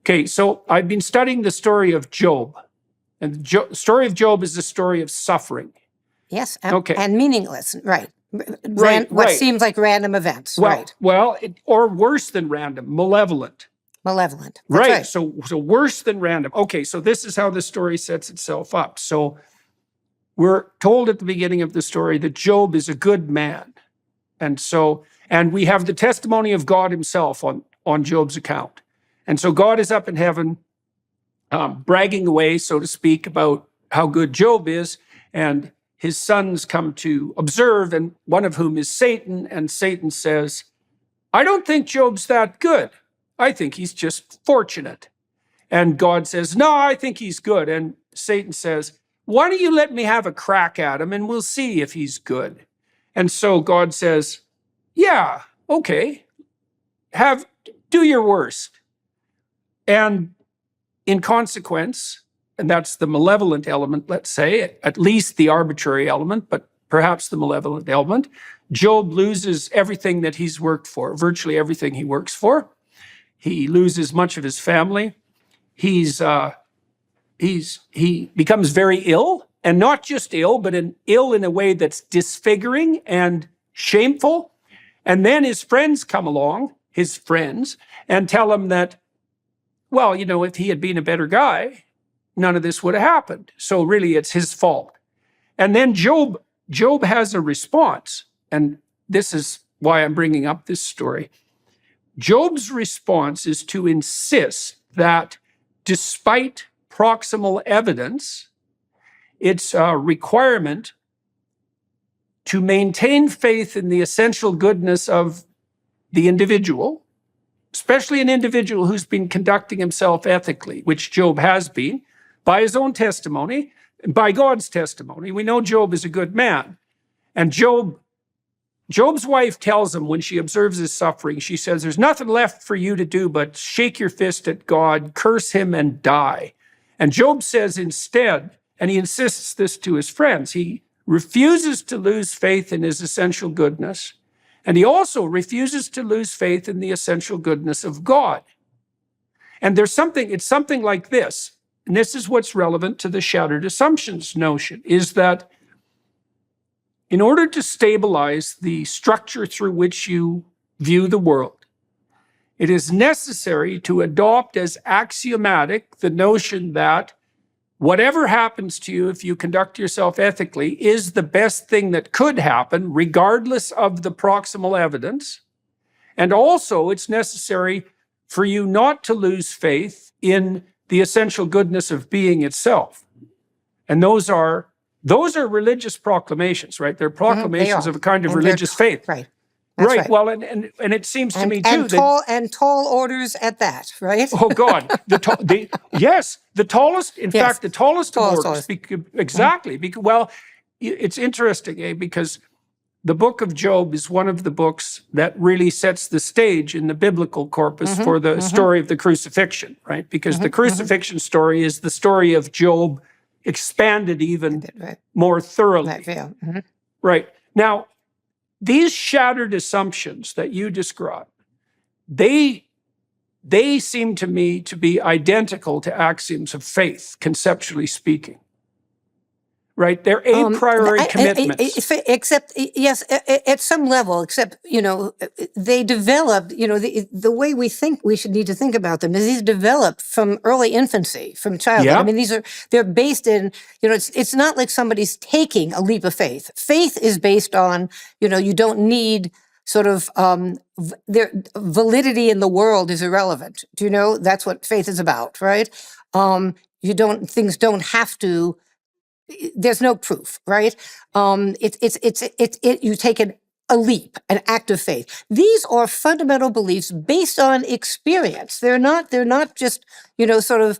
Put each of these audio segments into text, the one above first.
Okay, so I've been studying the story of Job. And the story of Job is the story of suffering. Yes, Okay. and meaningless, right. Right, What right. seems like random events, Well, right. well, or worse than random, malevolent. Malevolent, that's Right, right. so worse than random. Okay, so this is how the story sets itself up. So we're told at the beginning of the story that Job is a good man. And we have the testimony of God himself on Job's account. And so God is up in heaven, bragging away, so to speak, about how good Job is. And his sons come to observe, and one of whom is Satan. And Satan says, I don't think Job's that good. I think he's just fortunate. And God says, no, I think he's good. And Satan says, why don't you let me have a crack at him and we'll see if he's good. And so God says, yeah, okay, do your worst. And in consequence, and that's the malevolent element, let's say, at least the arbitrary element, but perhaps the malevolent element, Job loses everything that he's worked for, virtually everything he works for. He loses much of his family. He becomes very ill, and not just ill, but ill in a way that's disfiguring and shameful. And then his friends come along, and tell him that, well, if he had been a better guy, none of this would have happened. So really, it's his fault. And then Job has a response, and this is why I'm bringing up this story. Job's response is to insist that despite proximal evidence, it's a requirement to maintain faith in the essential goodness of the individual, especially an individual who's been conducting himself ethically, which Job has been, by his own testimony, by God's testimony. We know Job is a good man. And Job's wife tells him when she observes his suffering, she says, there's nothing left for you to do but shake your fist at God, curse him, and die. And Job says instead, and he insists this to his friends, he refuses to lose faith in his essential goodness, and he also refuses to lose faith in the essential goodness of God. And it's something like this, and this is what's relevant to the shattered assumptions notion, is that in order to stabilize the structure through which you view the world, it is necessary to adopt as axiomatic the notion that whatever happens to you if you conduct yourself ethically is the best thing that could happen, regardless of the proximal evidence. And also, it's necessary for you not to lose faith in the essential goodness of being itself. And those are religious proclamations, right? They're proclamations of a kind of religious faith. Right. That's right. Well, and it seems to me too and tall orders at that, right? Oh God, the tallest. In fact, the tallest of orders. Exactly. Because, well, it's interesting, because the book of Job is one of the books that really sets the stage in the biblical corpus for the story of the crucifixion, right? Because the crucifixion story is the story of Job expanded even more thoroughly. Right. Now, these shattered assumptions that you describe, they seem to me to be identical to axioms of faith, conceptually speaking. Right? They're a priori commitments. Except, yes, at some level, except, they developed, the way we think we should need to think about them is these developed from early infancy, from childhood. Yeah. I mean, they're based in, it's not like somebody's taking a leap of faith. Faith is based on, you don't need sort of, their validity in the world is irrelevant. Do you know? That's what faith is about, right? Things don't have to, there's no proof, right? You take a leap, an act of faith. These are fundamental beliefs based on experience. They're not just, sort of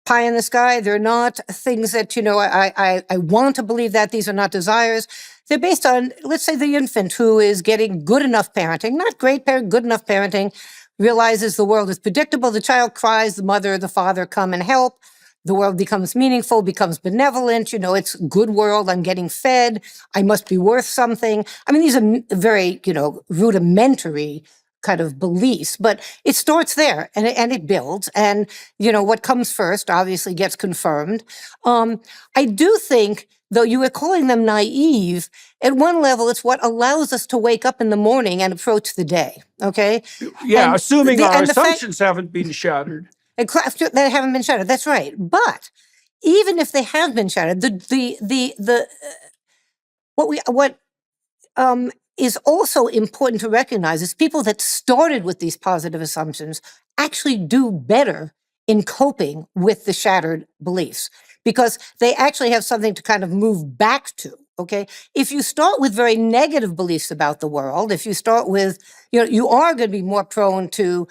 pie in the sky. They're not things that, I want to believe that. These are not desires. They're based on, let's say, the infant who is getting good enough parenting, not great parenting, good enough parenting, realizes the world is predictable. The child cries, the mother, the father come and help. The world becomes meaningful, becomes benevolent. It's good world. I'm getting fed. I must be worth something. I mean, these are very, rudimentary kind of beliefs, but it starts there and it builds. And, what comes first obviously gets confirmed. I do think, though you were calling them naive, at one level, it's what allows us to wake up in the morning and approach the day. Okay. Yeah, And assuming our and the fact- assumptions haven't been shattered. that haven't been shattered. That's right. But even if they have been shattered, what is also important to recognize is people that started with these positive assumptions actually do better in coping with the shattered beliefs because they actually have something to kind of move back to. Okay. If you start with very negative beliefs about the world, if you start with, you are going to be more prone to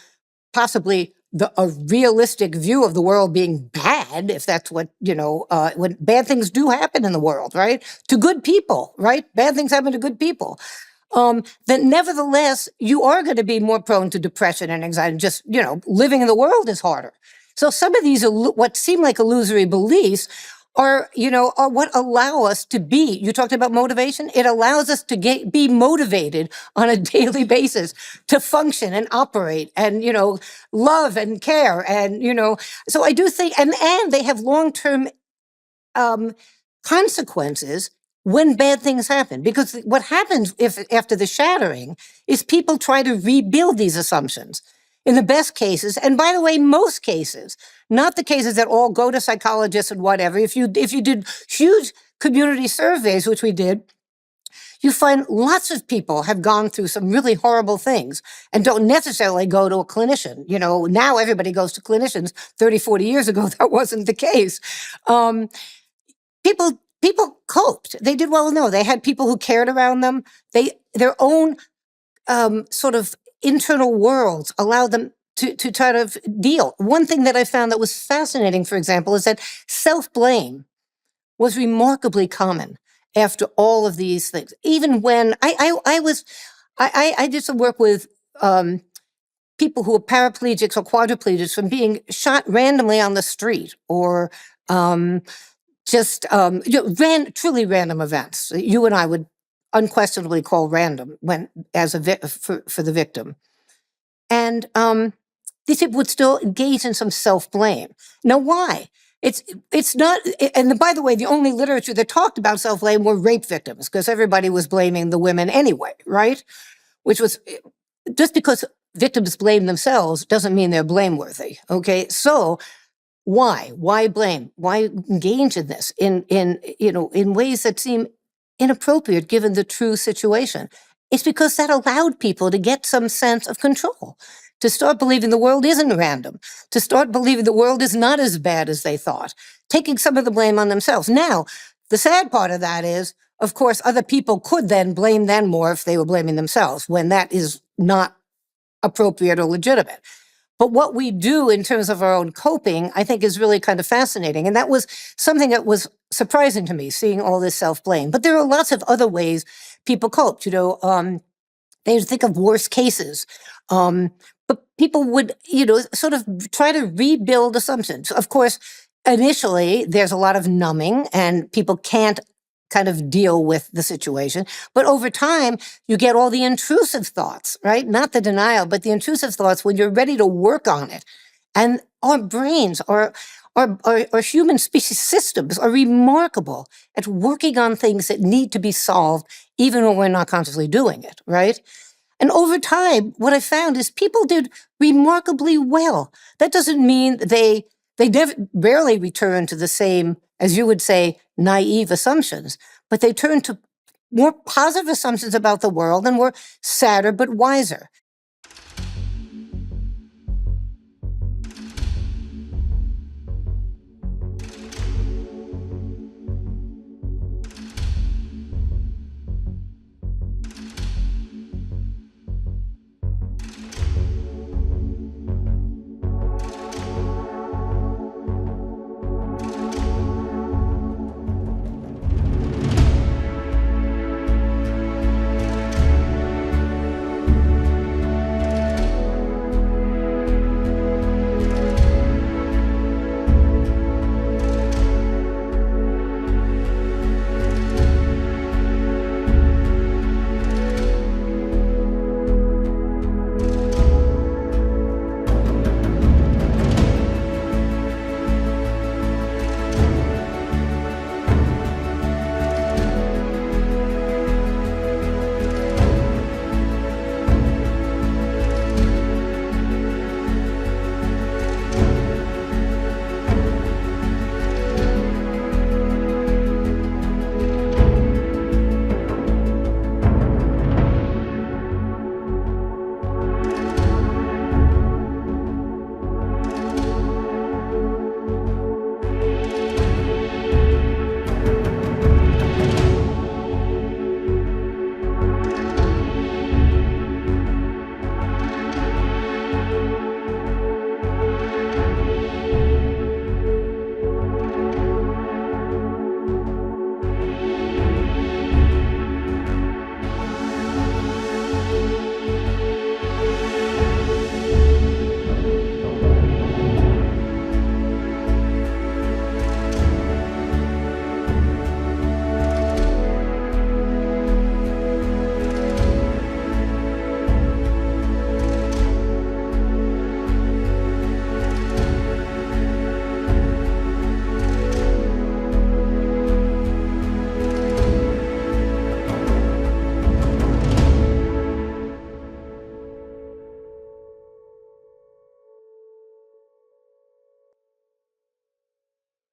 possibly a realistic view of the world being bad, if that's what, when bad things do happen in the world, right? To good people, right? Bad things happen to good people. Then nevertheless, you are going to be more prone to depression and anxiety. Just, living in the world is harder. So some of these, what seem like illusory beliefs are what allow us to be, you talked about motivation. It allows us to be motivated on a daily basis to function and operate and, love and care. And, so I do think, and they have long-term consequences when bad things happen. Because what happens after the shattering is people try to rebuild these assumptions. In the best cases, and by the way, most cases, not the cases that all go to psychologists and whatever. If you did huge community surveys, which we did, you find lots of people have gone through some really horrible things and don't necessarily go to a clinician. Now everybody goes to clinicians. 30, 40 years ago, that wasn't the case. People coped. They did well. No, they had people who cared around them. Their own sort of internal worlds allowed them to try to deal. One thing that I found that was fascinating, for example, is that self-blame was remarkably common after all of these things. Even when I did some work with people who are paraplegics or quadriplegics from being shot randomly on the street or truly random events. You and I would unquestionably call random for the victim. And these people would still engage in some self-blame. Now, why? It's not, and by the way, the only literature that talked about self-blame were rape victims, because everybody was blaming the women anyway, right? Which was, just because victims blame themselves doesn't mean they're blameworthy, okay? So why? Why blame? Why engage in this in ways that seem inappropriate given the true situation? It's because that allowed people to get some sense of control, to start believing the world isn't random, to start believing the world is not as bad as they thought, taking some of the blame on themselves. Now, the sad part of that is, of course, other people could then blame them more if they were blaming themselves, when that is not appropriate or legitimate. But what we do in terms of our own coping, I think, is really kind of fascinating. And that was something that was surprising to me, seeing all this self-blame. But there are lots of other ways people coped. They think of worst cases. But people would, sort of try to rebuild assumptions. Of course, initially, there's a lot of numbing and people can't kind of deal with the situation. But over time, you get all the intrusive thoughts, right? Not the denial, but the intrusive thoughts when you're ready to work on it. And our brains, our human species systems are remarkable at working on things that need to be solved, even when we're not consciously doing it, right? And over time, what I found is people did remarkably well. That doesn't mean they rarely return to the same, as you would say, naive assumptions, but they turn to more positive assumptions about the world and were sadder but wiser.